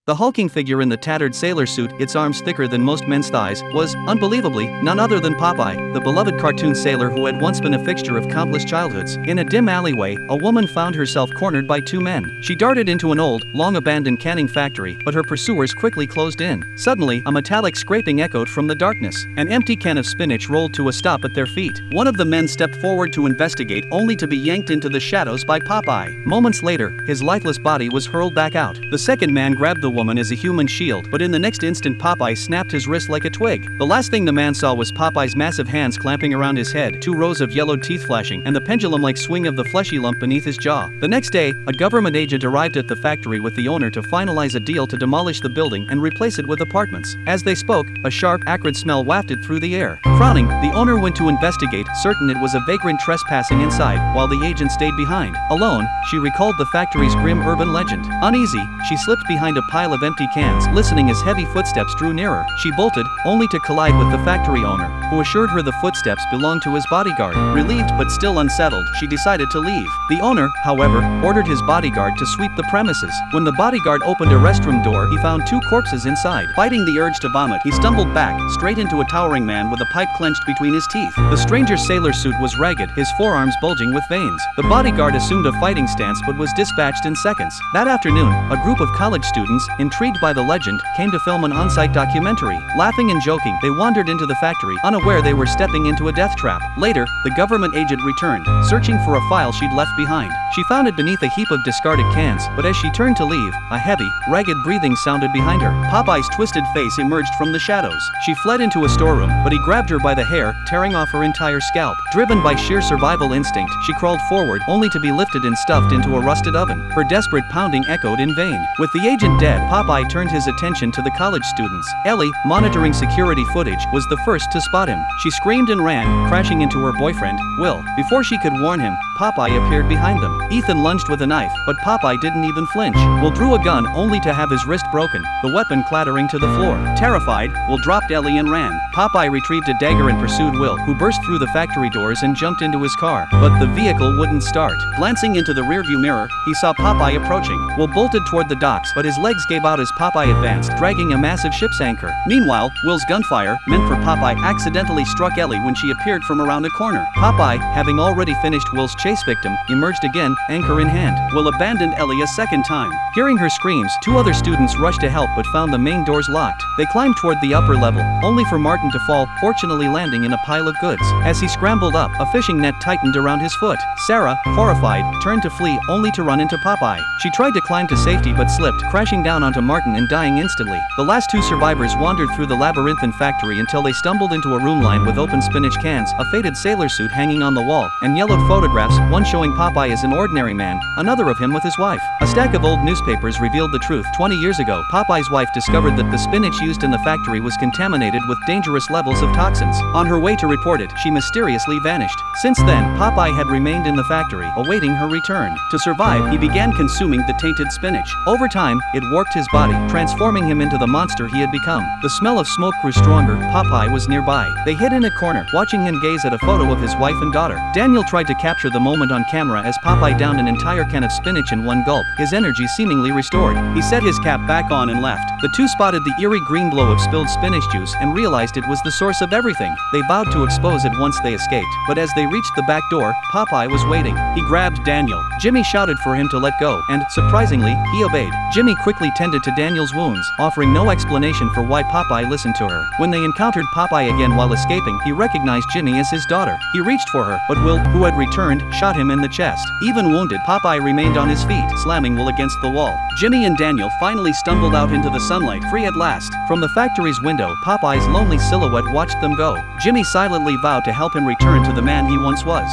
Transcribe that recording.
The hulking figure in the tattered sailor suit, its arms thicker than most men's thighs, was, unbelievably, none other than Popeye, the beloved cartoon sailor who had once been a fixture of countless childhoods. In a dim alleyway, a woman found herself cornered by two men. She darted into an old, long-abandoned canning factory, but her pursuers quickly closed in. Suddenly, a metallic scraping echoed from the darkness. An empty can of spinach rolled to a stop at their feet. One of the men stepped forward to investigate, only to be yanked into the shadows by Popeye. Moments later, his lifeless body was hurled back out. The second man grabbed the woman as a human shield, but in the next instant Popeye snapped his wrist like a twig. The last thing the man saw was Popeye's massive hands clamping around his head, two rows of yellowed teeth flashing, and the pendulum-like swing of the fleshy lump beneath his jaw. The next day, a government agent arrived at the factory with the owner to finalize a deal to demolish the building and replace it with apartments. As they spoke, a sharp, acrid smell wafted through the air. Frowning, the owner went to investigate, certain it was a vagrant trespassing inside, while the agent stayed behind. Alone, she recalled the factory's grim urban legend. Uneasy, she slipped behind a pile of empty cans, listening as heavy footsteps drew nearer. She bolted, only to collide with the factory owner, who assured her the footsteps belonged to his bodyguard. Relieved but still unsettled, she decided to leave. The owner, however, ordered his bodyguard to sweep the premises. When the bodyguard opened a restroom door, he found two corpses inside. Fighting the urge to vomit, he stumbled back, straight into a towering man with a pipe clenched between his teeth. The stranger's sailor suit was ragged, his forearms bulging with veins. The bodyguard assumed a fighting stance but was dispatched in seconds. That afternoon, a group of college students, intrigued by the legend, came to film an on-site documentary. Laughing and joking, they wandered into the factory, unaware they were stepping into a death trap. Later, the government agent returned, searching for a file she'd left behind. She found it beneath a heap of discarded cans, but as she turned to leave, a heavy, ragged breathing sounded behind her. Popeye's twisted face emerged from the shadows. She fled into a storeroom, but he grabbed her by the hair, tearing off her entire scalp. Driven by sheer survival instinct, she crawled forward, only to be lifted and stuffed into a rusted oven. Her desperate pounding echoed in vain. With the agent dead, Popeye turned his attention to the college students. Ellie, monitoring security footage, was the first to spot him. She screamed and ran, crashing into her boyfriend, Will. Before she could warn him, Popeye appeared behind them. Ethan lunged with a knife, but Popeye didn't even flinch. Will drew a gun, only to have his wrist broken, the weapon clattering to the floor. Terrified, Will dropped Ellie and ran. Popeye retrieved a dagger and pursued Will, who burst through the factory doors and jumped into his car. But the vehicle wouldn't start. Glancing into the rearview mirror, he saw Popeye approaching. Will bolted toward the docks, but his legs gave out as Popeye advanced, dragging a massive ship's anchor. Meanwhile, Will's gunfire, meant for Popeye, accidentally struck Ellie when she appeared from around a corner. Popeye, having already finished Will's chase victim, emerged again, anchor in hand. Will abandoned Ellie a second time. Hearing her screams, two other students rushed to help but found the main doors locked. They climbed toward the upper level, only for Martin to fall, fortunately landing in a pile of goods. As he scrambled up, a fishing net tightened around his foot. Sarah, horrified, turned to flee, only to run into Popeye. She tried to climb to safety but slipped, crashing down onto Martin and dying instantly. The last two survivors wandered through the labyrinthine factory until they stumbled into a room lined with open spinach cans, a faded sailor suit hanging on the wall, and yellowed photographs, one showing Popeye as an ordinary man, another of him with his wife. A stack of old newspapers revealed the truth. 20 years ago, Popeye's wife discovered that the spinach used in the factory was contaminated with dangerous levels of toxins. On her way to report it, she mysteriously vanished. Since then, Popeye had remained in the factory, awaiting her return. To survive, he began consuming the tainted spinach. Over time, it warped his body, transforming him into the monster he had become. The smell of smoke grew stronger. Popeye was nearby. They hid in a corner, watching him gaze at a photo of his wife and daughter. Daniel tried to capture the moment on camera as Popeye downed an entire can of spinach in one gulp, his energy seemingly restored. He set his cap back on and left. The two spotted the eerie green glow of spilled spinach juice and realized it was the source of everything. They vowed to expose it once they escaped, but as they reached the back door, Popeye was waiting. He grabbed Daniel. Jimmy shouted for him to let go, and, surprisingly, he obeyed. Jimmy quickly tended to Daniel's wounds, offering no explanation for why Popeye listened to her. When they encountered Popeye again while escaping, he recognized Jimmy as his daughter. He reached for her, but Will, who had returned, shot him in the chest. Even wounded, Popeye remained on his feet, slamming Will against the wall. Jimmy and Daniel finally stumbled out into the sunlight, free at last. From the factory's window, Popeye's lonely silhouette watched them go. Jimmy silently vowed to help him return to the man he once was.